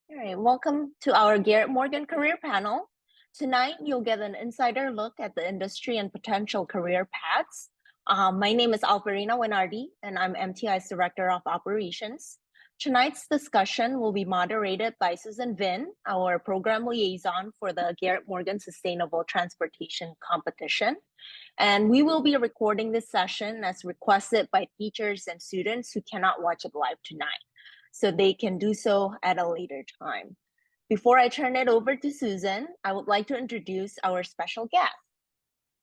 All right, welcome to our Garrett Morgan Career Panel. Tonight, you'll get an insider look at the industry and potential career paths. My name is Alperina Winardi, and I'm MTI's Director of Operations. Tonight's discussion will be moderated by Susan Vin, our program liaison for the Garrett Morgan Sustainable Transportation Competition. And we will be recording this session as requested by teachers and students who cannot watch it live tonight, so they can do so at a later time. Before I turn it over to Susan, I would like to introduce our special guest.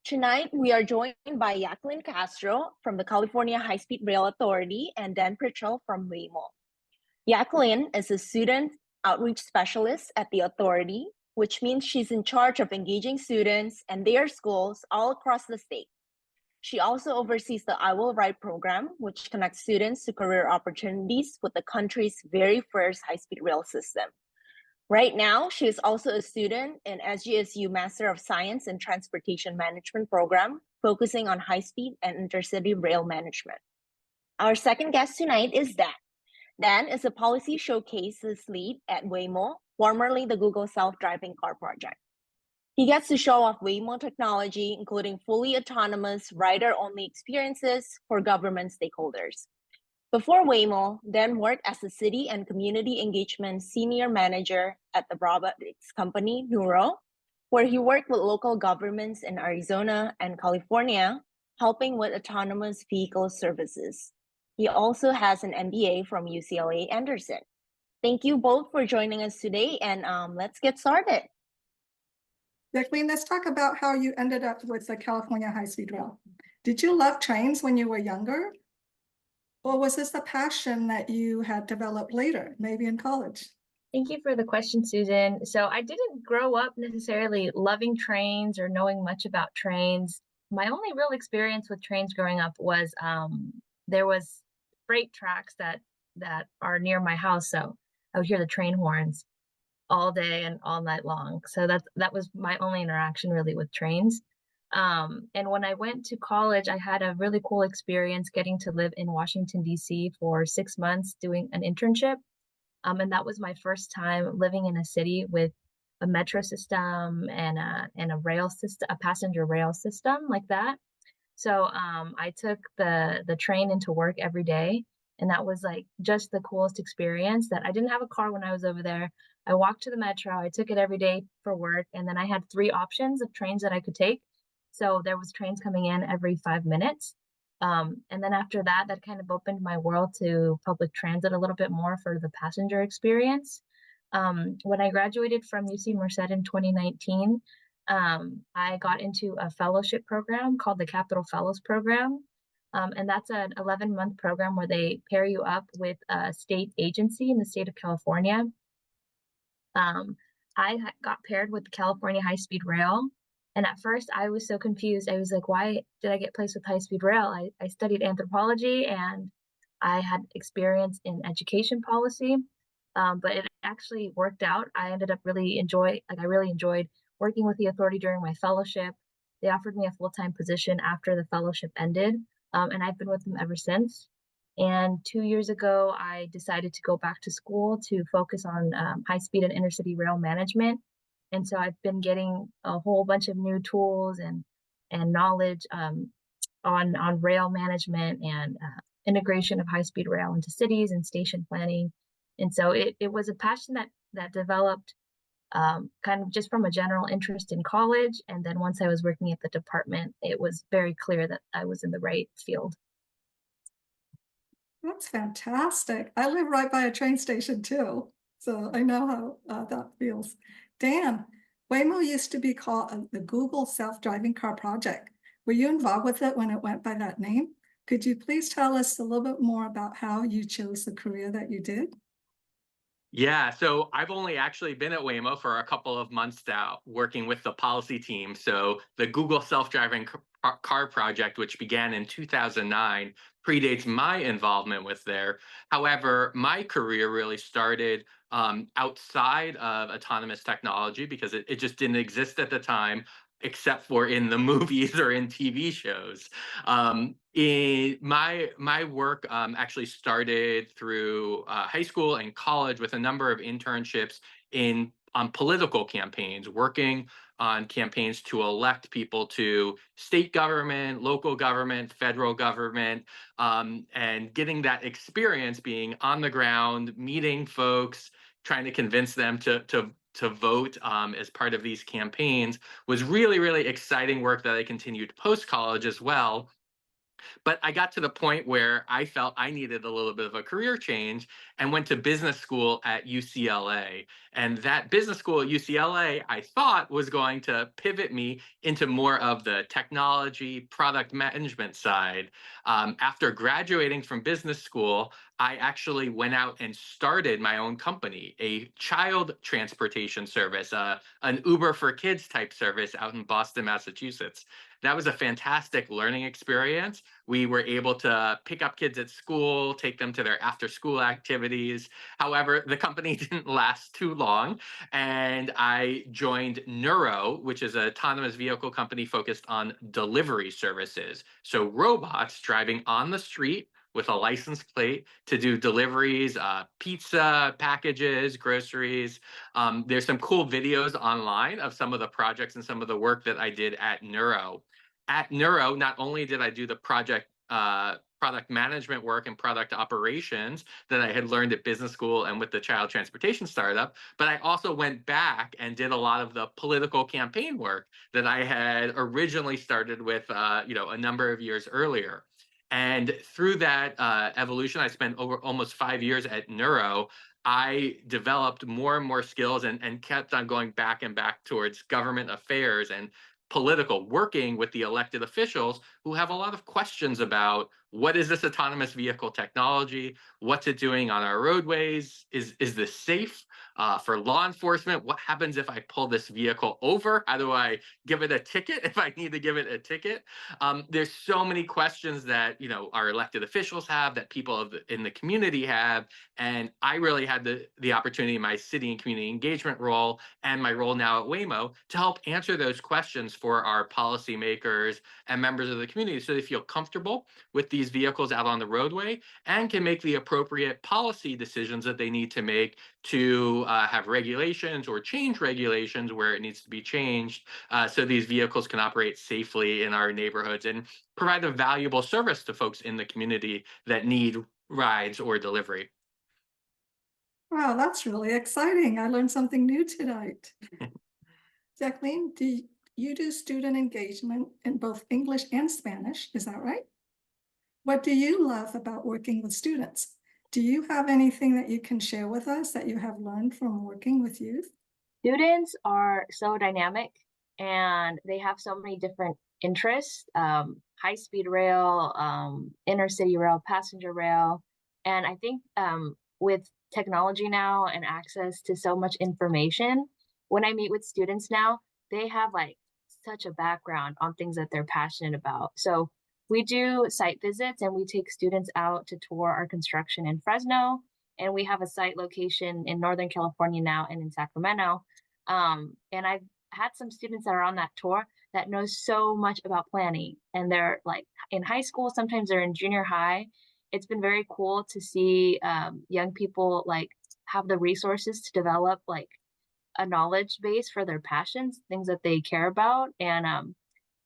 Tonight, we are joined by Yaqeline Castro from the California High-Speed Rail Authority and Dan Pritchell from Waymo. Yaqeline is a student outreach specialist at the authority, which means she's in charge of engaging students and their schools all across the state. She also oversees the I Will Ride program, which connects students to career opportunities with the country's very first high-speed rail system. Right now, she is also a student in SGSU Master of Science in Transportation Management program, focusing on high-speed and intercity rail management. Our second guest tonight is Dan. Dan is a policy showcases lead at Waymo, formerly the Google self-driving car project. He gets to show off Waymo technology, including fully autonomous, rider-only experiences for government stakeholders. Before Waymo, Dan worked as a city and community engagement senior manager at the robotics company Nuro, where he worked with local governments in Arizona and California, helping with autonomous vehicle services. He also has an MBA from UCLA Anderson. Thank you both for joining us today, and let's get started. Yaqeline, let's talk about how you ended up with the California High-Speed Rail. Did you love trains when you were younger? Or was this a passion that you had developed later, maybe in college? Thank you for the question, Susan. So I didn't grow up necessarily loving trains or knowing much about trains. My only real experience with trains growing up was there was freight tracks that are near my house, so I would hear the train horns all day and all night long. So that was my only interaction really with trains. And when I went to college, I had a really cool experience getting to live in Washington, D.C. for 6 months doing an internship. And that was my first time living in a city with a metro system and a rail system, a passenger rail system like that. So I took the train into work every day, and that was like just the coolest experience. That I didn't have a car when I was over there. I walked to the metro, I took it every day for work, and then I had 3 options of trains that I could take. So there was trains coming in every 5 minutes. And then after that, that kind of opened my world to public transit a little bit more for the passenger experience. When I graduated from UC Merced in 2019, I got into a fellowship program called the Capital Fellows Program. And that's an 11-month program where they pair you up with a state agency in the state of California. I got paired with the California High-Speed Rail. And at first I was so confused. I was like, why did I get placed with high-speed rail? I studied anthropology and I had experience in education policy, but it actually worked out. I really enjoyed working with the authority during my fellowship. They offered me a full-time position after the fellowship ended, and I've been with them ever since. And 2 years ago, I decided to go back to school to focus on high-speed and intercity rail management. And so I've been getting a whole bunch of new tools and knowledge on rail management and integration of high-speed rail into cities and station planning. And so it was a passion that developed kind of just from a general interest in college. And then once I was working at the department, it was very clear that I was in the right field. That's fantastic. I live right by a train station too, so I know how that feels. Dan, Waymo used to be called the Google self-driving car project. Were you involved with it when it went by that name? Could you please tell us a little bit more about how you chose the career that you did? Yeah, so I've only actually been at Waymo for a couple of months now, working with the policy team. So the Google self-driving car project, which began in 2009, predates my involvement with there. However, my career really started outside of autonomous technology because it just didn't exist at the time. except for in the movies or in TV shows. In my work actually started through high school and college with a number of internships in on political campaigns, working on campaigns to elect people to state government, local government, federal government, and getting that experience being on the ground, meeting folks, trying to convince them to vote as part of these campaigns was really, really exciting work that I continued post college as well. But I got to the point where I felt I needed a little bit of a career change and went to business school at UCLA. And that business school at UCLA, I thought was going to pivot me into more of the technology, product management side. After graduating from business school, I actually went out and started my own company, a child transportation service, an Uber for kids type service out in Boston, Massachusetts. That was a fantastic learning experience. We were able to pick up kids at school, take them to their after school activities. However, the company didn't last too long. And I joined Nuro, which is an autonomous vehicle company focused on delivery services. So robots driving on the street with a license plate to do deliveries, pizza, packages, groceries. There's some cool videos online of some of the projects and some of the work that I did at Nuro. At Nuro, not only did I do the product management work and product operations that I had learned at business school and with the child transportation startup, but I also went back and did a lot of the political campaign work that I had originally started with, a number of years earlier. And through that evolution, I spent over almost 5 years at Nuro. I developed more and more skills and kept on going back and back towards government affairs and political, working with the elected officials who have a lot of questions about what is this autonomous vehicle technology? What's it doing on our roadways? Is this safe for law enforcement? What happens if I pull this vehicle over? How do I give it a ticket if I need to give it a ticket? There's so many questions that our elected officials have, that people in the community have, and I really had the opportunity in my city and community engagement role and my role now at Waymo to help answer those questions for our policymakers and members of the community so they feel comfortable with these vehicles out on the roadway and can make the appropriate policy decisions that they need to make to have regulations or change regulations where it needs to be changed so these vehicles can operate safely in our neighborhoods and provide a valuable service to folks in the community that need rides or delivery. Wow, that's really exciting. I learned something new tonight. Yaqeline, do you do student engagement in both English and Spanish? Is that right? What do you love about working with students? Do you have anything that you can share with us that you have learned from working with youth? Students are so dynamic and they have so many different interests, high-speed rail, inner city rail, passenger rail. And I think with technology now and access to so much information, when I meet with students now, they have like such a background on things that they're passionate about. So we do site visits and we take students out to tour our construction in Fresno. And we have a site location in Northern California now and in Sacramento. And I've had some students that are on that tour that know so much about planning, and they're like in high school, sometimes they're in junior high. It's been very cool to see young people like have the resources to develop like a knowledge base for their passions, things that they care about. And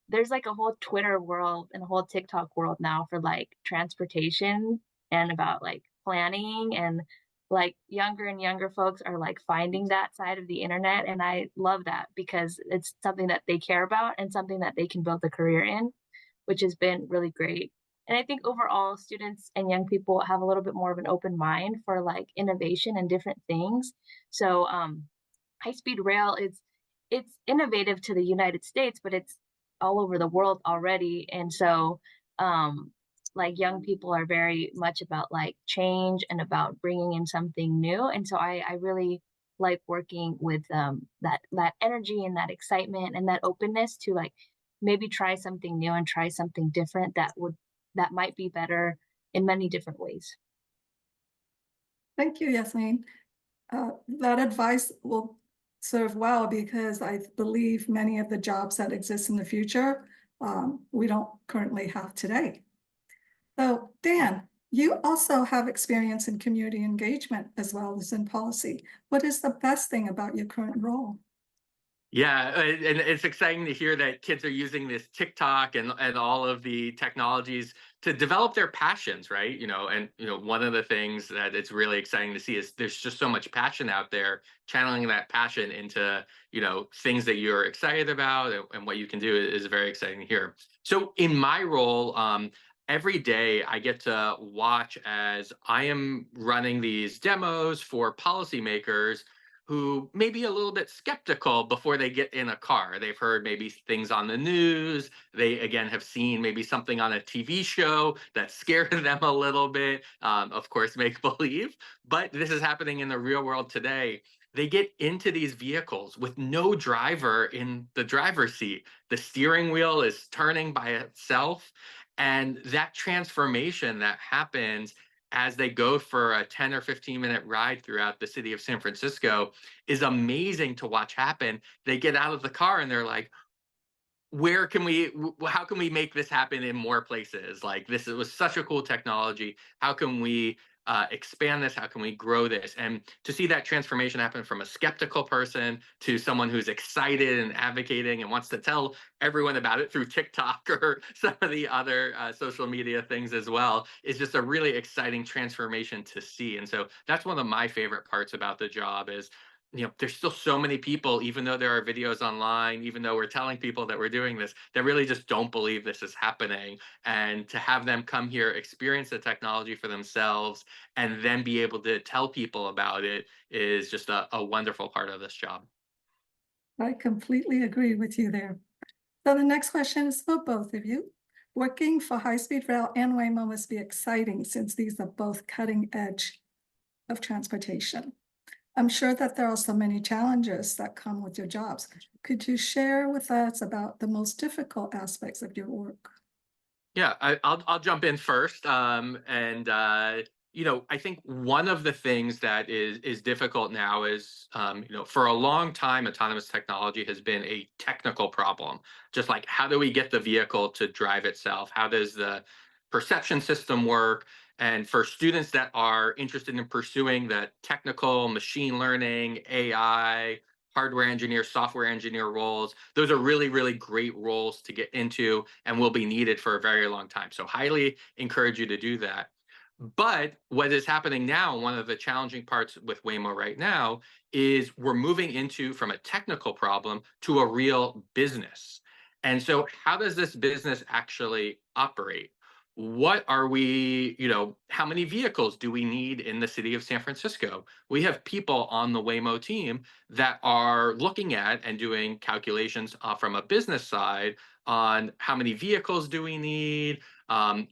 there's like a whole Twitter world and a whole TikTok world now for like transportation and about like planning, and like younger and younger folks are like finding that side of the internet. And I love that because it's something that they care about and something that they can build a career in, which has been really great. And I think overall students and young people have a little bit more of an open mind for like innovation and different things. So high speed rail it's innovative to the United States, but it's all over the world already. And so like young people are very much about like change and about bringing in something new. And so I really like working with that energy and that excitement and that openness to like maybe try something new and try something different that might be better in many different ways. Thank you, Yaqeline. That advice will serve well because I believe many of the jobs that exist in the future, we don't currently have today. So Dan, you also have experience in community engagement as well as in policy. What is the best thing about your current role? Yeah, and it's exciting to hear that kids are using this TikTok and all of the technologies to develop their passions, right? And one of the things that it's really exciting to see is there's just so much passion out there. Channeling that passion into things that you're excited about and what you can do is very exciting to hear. So in my role, every day I get to watch as I am running these demos for policymakers who may be a little bit skeptical before they get in a car. They've heard maybe things on the news. They, again, have seen maybe something on a TV show that scared them a little bit. Of course, make believe. But this is happening in the real world today. They get into these vehicles with no driver in the driver's seat. The steering wheel is turning by itself. And that transformation that happens as they go for a 10 or 15-minute ride throughout the city of San Francisco is amazing to watch happen. They get out of the car and they're like, how can we make this happen in more places? Like, this was such a cool technology. How can we expand this? How can we grow this? And to see that transformation happen from a skeptical person to someone who's excited and advocating and wants to tell everyone about it through TikTok or some of the other social media things as well is just a really exciting transformation to see. And so that's one of my favorite parts about the job is there's still so many people, even though there are videos online, even though we're telling people that we're doing this, that really just don't believe this is happening. And to have them come here, experience the technology for themselves, and then be able to tell people about it is just a wonderful part of this job. I completely agree with you there. So the next question is for both of you. Working for high-speed rail and Waymo must be exciting since these are both cutting edge of transportation. I'm sure that there are so many challenges that come with your jobs. Could you share with us about the most difficult aspects of your work? Yeah, I'll jump in first. I think one of the things that is difficult now is, for a long time, autonomous technology has been a technical problem. Just like, how do we get the vehicle to drive itself? How does the perception system work? And for students that are interested in pursuing the technical machine learning, AI, hardware engineer, software engineer roles, those are really, really great roles to get into and will be needed for a very long time. So highly encourage you to do that. But what is happening now, one of the challenging parts with Waymo right now, is we're moving from a technical problem to a real business. And so how does this business actually operate? What are we, how many vehicles do we need in the city of San Francisco? We have people on the Waymo team that are looking at and doing calculations from a business side on how many vehicles do we need,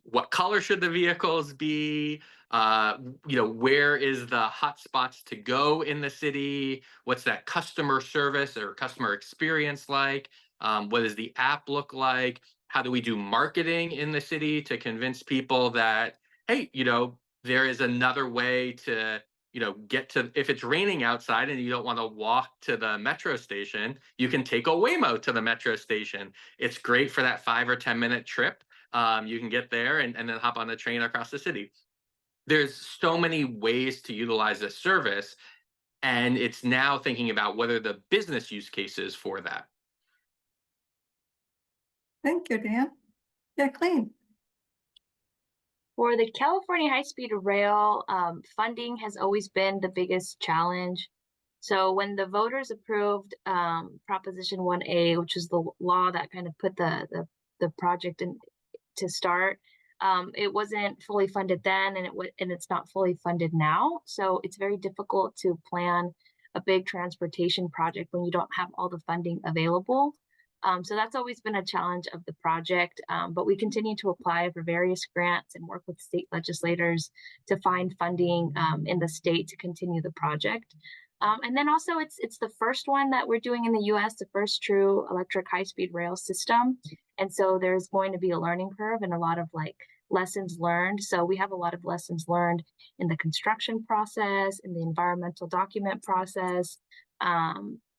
what color should the vehicles be, where is the hot spots to go in the city, what's that customer service or customer experience like, what does the app look like, how do we do marketing in the city to convince people that, hey, there is another way to get to, if it's raining outside and you don't want to walk to the metro station, you can take a Waymo to the metro station. It's great for that 5 or 10-minute trip. You can get there and then hop on the train across the city. There's so many ways to utilize this service, and it's now thinking about what are the business use cases for that. Thank you, Dan. Yaqeline. For the California high-speed rail, funding has always been the biggest challenge. So when the voters approved Proposition 1A, which is the law that kind of put the project in to start, it wasn't fully funded then, and it's not fully funded now. So it's very difficult to plan a big transportation project when you don't have all the funding available. So that's always been a challenge of the project, but we continue to apply for various grants and work with state legislators to find funding in the state to continue the project. And then also it's the first one that we're doing in the US, the first true electric high-speed rail system. And so there's going to be a learning curve and a lot of lessons learned. So we have a lot of lessons learned in the construction process, in the environmental document process,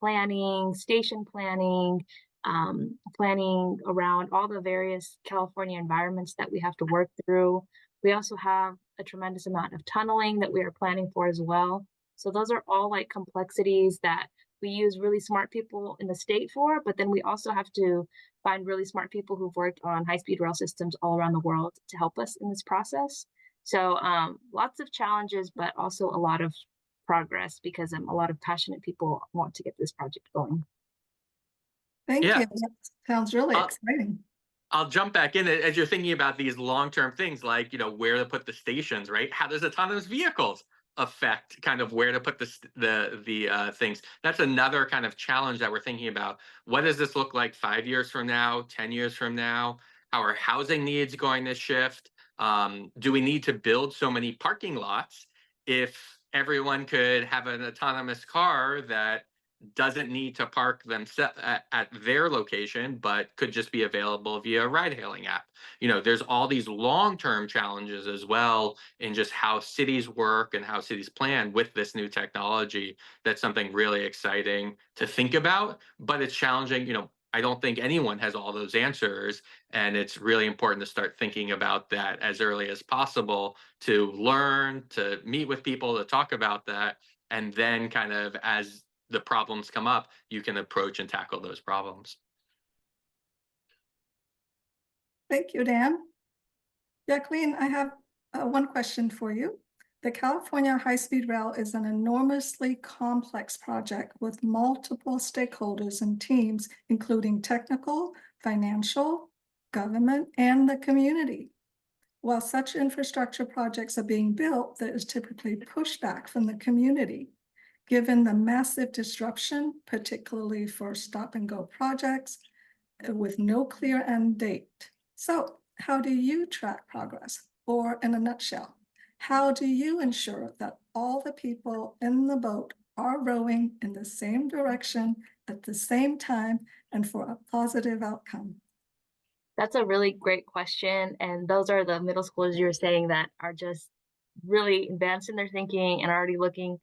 planning, station planning, planning around all the various California environments that we have to work through. We also have a tremendous amount of tunneling that we are planning for as well. So those are all like complexities that we use really smart people in the state for, but then we also have to find really smart people who've worked on high-speed rail systems all around the world to help us in this process. So lots of challenges, but also a lot of progress because a lot of passionate people want to get this project going. Thank Yeah. you. That sounds really exciting. I'll jump back in as you're thinking about these long-term things like, where to put the stations, right? How does autonomous vehicles affect kind of where to put the things? That's another kind of challenge that we're thinking about. What does this look like 5 years from now, 10 years from now? How are housing needs going to shift? Do we need to build so many parking lots if everyone could have an autonomous car that doesn't need to park themselves at their location, but could just be available via a ride-hailing app? There's all these long-term challenges as well in just how cities work and how cities plan with this new technology. That's something really exciting to think about, but it's challenging. I don't think anyone has all those answers, and it's really important to start thinking about that as early as possible, to learn, to meet with people, to talk about that, and then kind of as the problems come up, you can approach and tackle those problems. Thank you, Dan. Yaqeline, I have one question for you. The California High-Speed Rail is an enormously complex project with multiple stakeholders and teams, including technical, financial, government, and the community. While such infrastructure projects are being built, there is typically pushback from the community. Given the massive disruption, particularly for stop-and-go projects with no clear end date. So how do you track progress? Or in a nutshell, how do you ensure that all the people in the boat are rowing in the same direction at the same time and for a positive outcome? That's a really great question. And those are the middle schoolers you're saying that are just really advanced in their thinking and already looking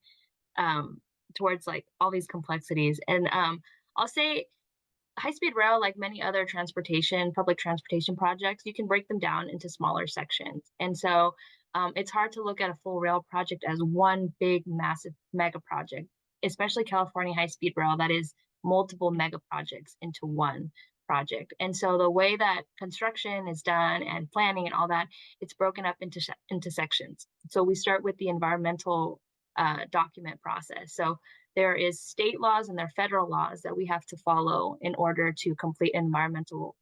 towards like all these complexities. And I'll say high-speed rail, like many other public transportation projects, you can break them down into smaller sections. And so it's hard to look at a full rail project as one big, massive mega project, especially California high-speed rail, that is multiple mega projects into one project. And so the way that construction is done and planning and all that, it's broken up into sections. So we start with the environmental document process. So there is state laws and there are federal laws that we have to follow in order to complete an environmental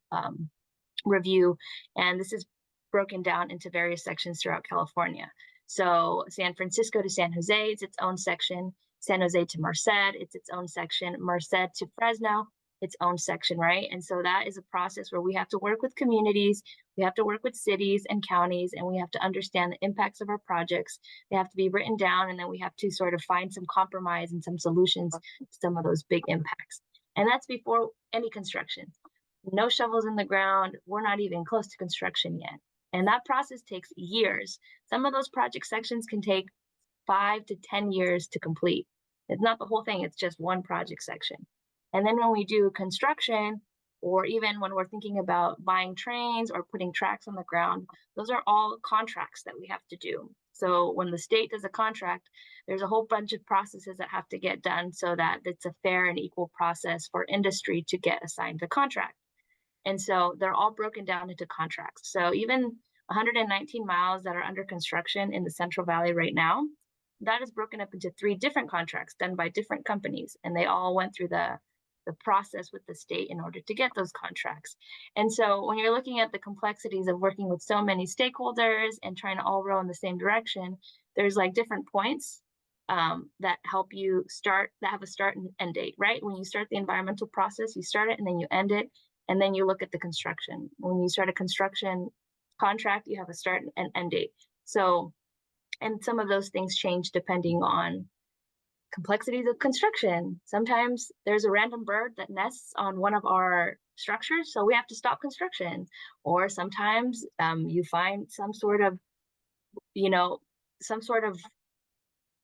review. And this is broken down into various sections throughout California. So San Francisco to San Jose, it's its own section. San Jose to Merced, it's its own section. Merced to Fresno, its own section, right? And so that is a process where we have to work with communities, we have to work with cities and counties, and we have to understand the impacts of our projects. They have to be written down, and then we have to sort of find some compromise and some solutions to some of those big impacts. And that's before any construction. No shovels in the ground. We're not even close to construction yet. And that process takes years. Some of those project sections can take 5 to 10 years to complete. It's not the whole thing, it's just one project section. And then when we do construction, or even when we're thinking about buying trains or putting tracks on the ground, those are all contracts that we have to do. So when the state does a contract, there's a whole bunch of processes that have to get done so that it's a fair and equal process for industry to get assigned the contract. And so they're all broken down into contracts. So even 119 miles that are under construction in the Central Valley right now, that is broken up into 3 different contracts done by different companies. And they all went through the process with the state in order to get those contracts. And so when you're looking at the complexities of working with so many stakeholders and trying to all row in the same direction, there's like different points that help you start, that have a start and end date, right? When you start the environmental process, you start it and then you end it, and then you look at the construction. When you start a construction contract, you have a start and end date. So, and some of those things change depending on complexities of construction. Sometimes there's a random bird that nests on one of our structures, so we have to stop construction. Or sometimes you find some sort of,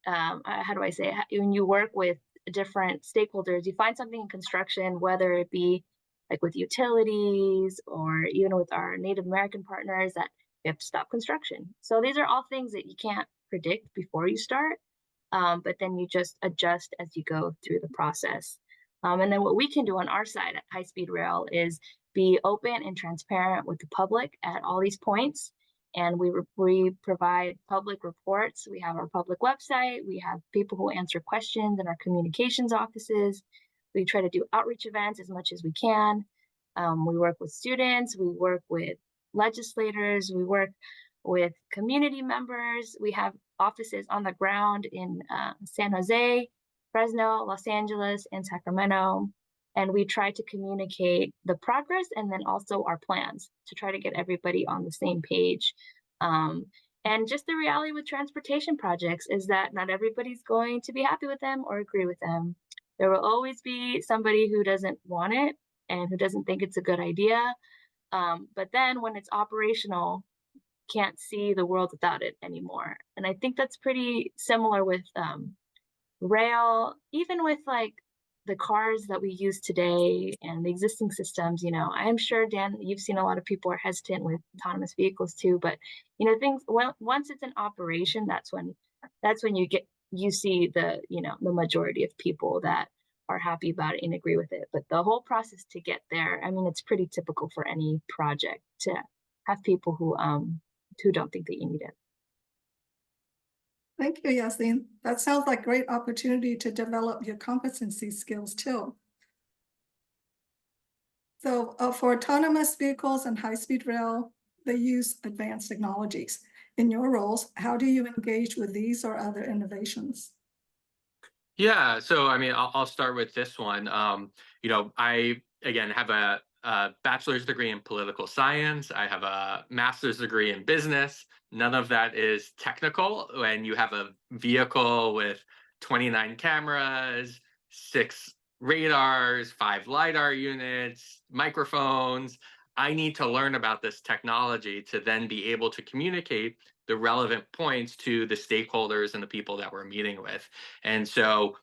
how do I say it? When you work with different stakeholders. You find something in construction, whether it be like with utilities or even with our Native American partners, that we have to stop construction. So these are all things that you can't predict before you start, but then you just adjust as you go through the process. And then what we can do on our side at High Speed Rail is be open and transparent with the public at all these points. And we provide public reports. We have our public website. We have people who answer questions in our communications offices. We try to do outreach events as much as we can. We work with students. We work with legislators. We work with community members. We have offices on the ground in San Jose, Fresno, Los Angeles, and Sacramento. And we try to communicate the progress and then also our plans to try to get everybody on the same page. And just the reality with transportation projects is that not everybody's going to be happy with them or agree with them. There will always be somebody who doesn't want it and who doesn't think it's a good idea. But then when it's operational, can't see the world without it anymore. And I think that's pretty similar with rail, even with like the cars that we use today and the existing systems. I'm sure, Dan, you've seen a lot of people are hesitant with autonomous vehicles too, but things, once it's in operation, that's when you see the majority of people that are happy about it and agree with it. But the whole process to get there, I mean, it's pretty typical for any project to have people who don't think that you need it. Thank you, Yaqeline. That sounds like a great opportunity to develop your competency skills too. So for autonomous vehicles and high-speed rail, they use advanced technologies. In your roles, how do you engage with these or other innovations? Yeah, so I mean, I'll start with this one. I again have a bachelor's degree in political science. I have a master's degree in business. None of that is technical. When you have a vehicle with 29 cameras, 6 radars, 5 LiDAR units, microphones, I need to learn about this technology to then be able to communicate the relevant points to the stakeholders and the people that we're meeting with. And so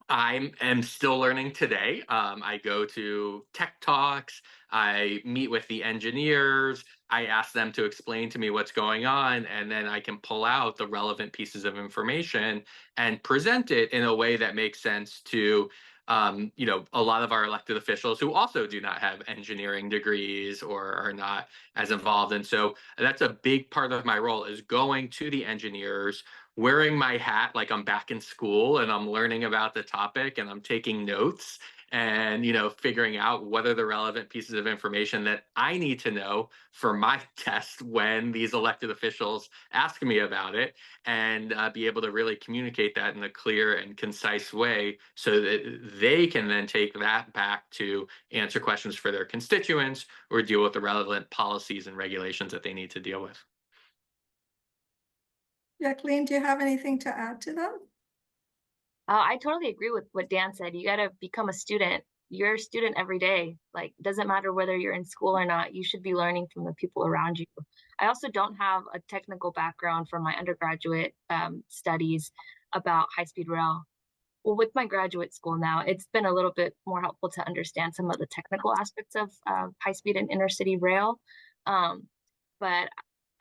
I am still learning today. I go to tech talks, I meet with the engineers, I ask them to explain to me what's going on, and then I can pull out the relevant pieces of information and present it in a way that makes sense to a lot of our elected officials who also do not have engineering degrees or are not as involved. And so that's a big part of my role, is going to the engineers, wearing my hat like I'm back in school and I'm learning about the topic and I'm taking notes and figuring out what are the relevant pieces of information that I need to know for my test when these elected officials ask me about it, and be able to really communicate that in a clear and concise way so that they can then take that back to answer questions for their constituents or deal with the relevant policies and regulations that they need to deal with. Yaqeline, do you have anything to add to that? I totally agree with what Dan said. You got to become a student. You're a student every day. Like, it doesn't matter whether you're in school or not. You should be learning from the people around you. I also don't have a technical background from my undergraduate studies about high-speed rail. Well, with my graduate school now, it's been a little bit more helpful to understand some of the technical aspects of high-speed and intercity rail. But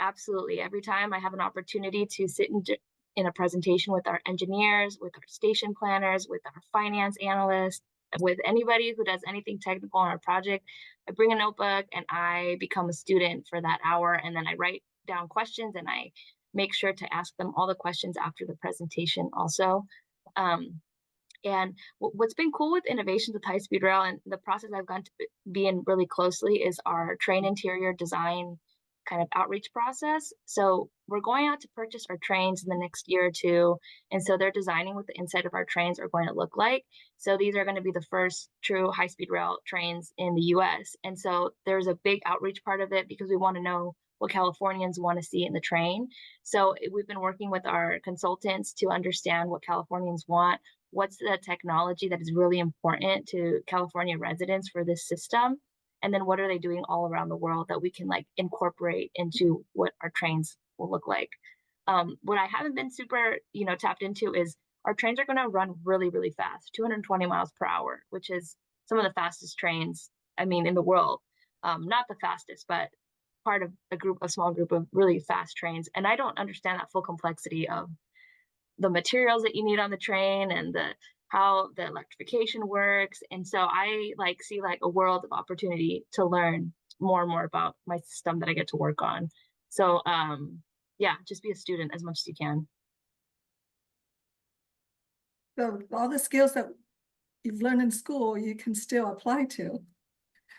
absolutely, every time I have an opportunity to sit in a presentation with our engineers, with our station planners, with our finance analysts, with anybody who does anything technical on our project, I bring a notebook and I become a student for that hour. And then I write down questions and I make sure to ask them all the questions after the presentation also. And what's been cool with innovations with high-speed rail and the process I've gone to be in really closely is our train interior design kind of outreach process. So we're going out to purchase our trains in the next year or two. And so they're designing what the inside of our trains are going to look like. So these are going to be the first true high-speed rail trains in the US. And so there's a big outreach part of it because we want to know what Californians want to see in the train. So we've been working with our consultants to understand what Californians want, what's the technology that is really important to California residents for this system, and then what are they doing all around the world that we can like incorporate into what our trains will look like. What I haven't been super tapped into is our trains are going to run really, really fast, 220 miles per hour, which is some of the fastest trains, I mean, in the world. Not the fastest, but part of a small group of really fast trains. And I don't understand that full complexity of the materials that you need on the train and how the electrification works. And so I see a world of opportunity to learn more and more about my system that I get to work on. So yeah, just be a student as much as you can. So all the skills that you've learned in school, you can still apply to.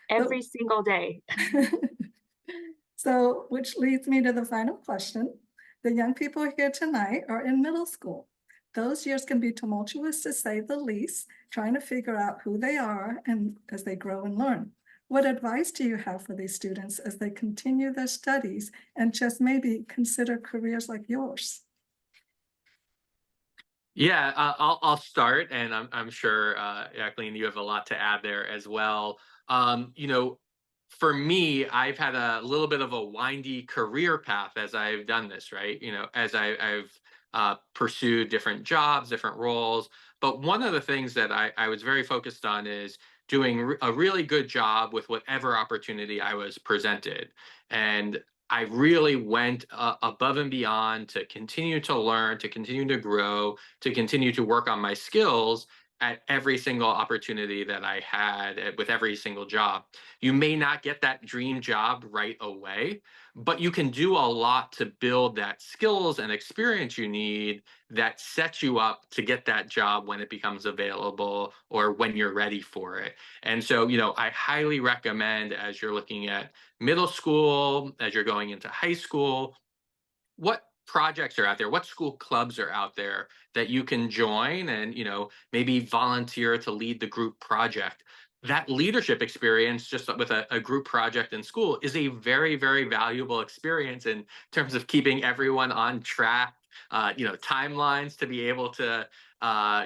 Every single day. So, which leads me to the final question. The young people here tonight are in middle school. Those years can be tumultuous, to say the least, trying to figure out who they are and as they grow and learn. What advice do you have for these students as they continue their studies and just maybe consider careers like yours? Yeah, I'll start, and I'm sure Yaqeline, you have a lot to add there as well. You know, for me, I've had a little bit of a windy career path as I've done this, right? You know, as I've pursued different jobs, different roles. But one of the things that I was very focused on is doing a really good job with whatever opportunity I was presented. And I really went above and beyond to continue to learn, to continue to grow, to continue to work on my skills at every single opportunity that I had with every single job. You may not get that dream job right away, but you can do a lot to build that skills and experience you need that sets you up to get that job when it becomes available or when you're ready for it. And so, you know, I highly recommend, as you're looking at middle school, as you're going into high school, what projects are out there, what school clubs are out there that you can join and, you know, maybe volunteer to lead the group project. That leadership experience just with a group project in school is a very, very valuable experience in terms of keeping everyone on track, you know, timelines to be able to,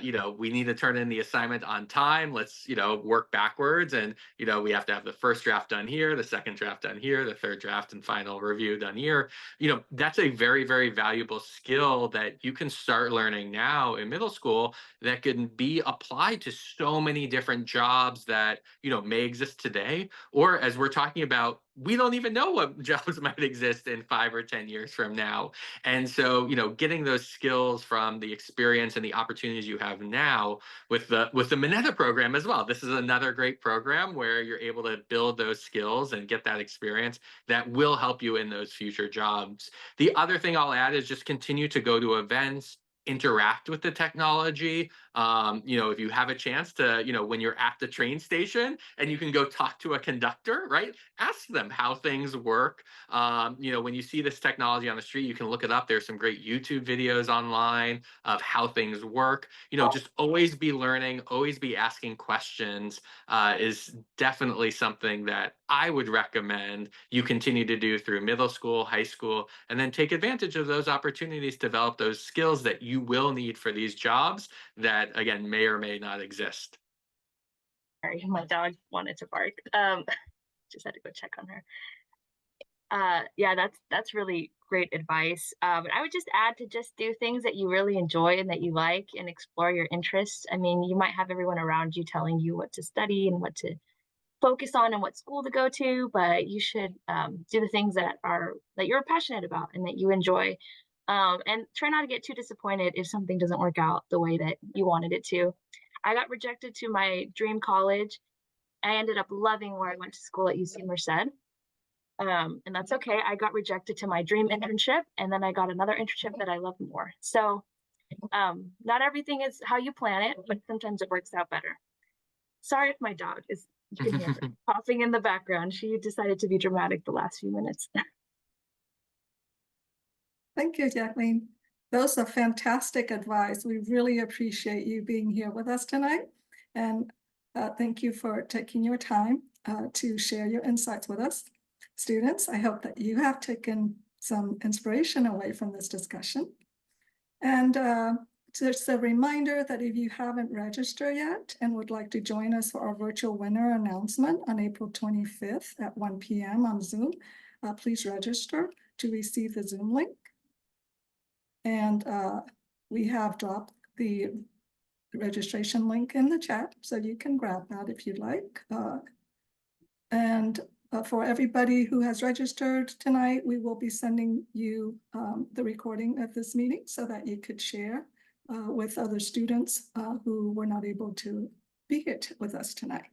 you know, we need to turn in the assignment on time. Let's, you know, work backwards. And, you know, we have to have the first draft done here, the second draft done here, the third draft and final review done here. You know, that's a very, very valuable skill that you can start learning now in middle school that can be applied to so many different jobs that, you know, may exist today. Or as we're talking about, we don't even know what jobs might exist in 5 or 10 years from now. And so, you know, getting those skills from the experience and the opportunities you have now with the Mineta program as well. This is another great program where you're able to build those skills and get that experience that will help you in those future jobs. The other thing I'll add is just continue to go to events, interact with the technology. You know, if you have a chance to, you know, when you're at the train station and you can go talk to a conductor, right? Ask them how things work. You know, when you see this technology on the street, you can look it up. There's some great YouTube videos online of how things work. You know, just always be learning, always be asking questions is definitely something that I would recommend you continue to do through middle school, high school, and then take advantage of those opportunities to develop those skills that you will need for these jobs that, again, may or may not exist. Sorry, my dog wanted to bark. Just had to go check on her. Yeah, that's really great advice. But I would just add to just do things that you really enjoy and that you like and explore your interests. I mean, you might have everyone around you telling you what to study and what to focus on and what school to go to, but you should do the things that you're passionate about and that you enjoy. And try not to get too disappointed if something doesn't work out the way that you wanted it to. I got rejected to my dream college. I ended up loving where I went to school at UC Merced. And that's okay. I got rejected to my dream internship, and then I got another internship that I love more. So not everything is how you plan it, but sometimes it works out better. Sorry if my dog is coughing in the background. She decided to be dramatic the last few minutes. Thank you, Yaqeline. Those are fantastic advice. We really appreciate you being here with us tonight. And thank you for taking your time to share your insights with us. Students, I hope that you have taken some inspiration away from this discussion. And just a reminder that if you haven't registered yet and would like to join us for our virtual winner announcement on April 25th at 1 p.m. on Zoom, please register to receive the Zoom link. And we have dropped the registration link in the chat, so you can grab that if you'd like. And for everybody who has registered tonight, we will be sending you the recording of this meeting so that you could share with other students who were not able to be here with us tonight.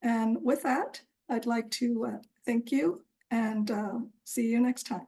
And with that, I'd like to thank you and see you next time.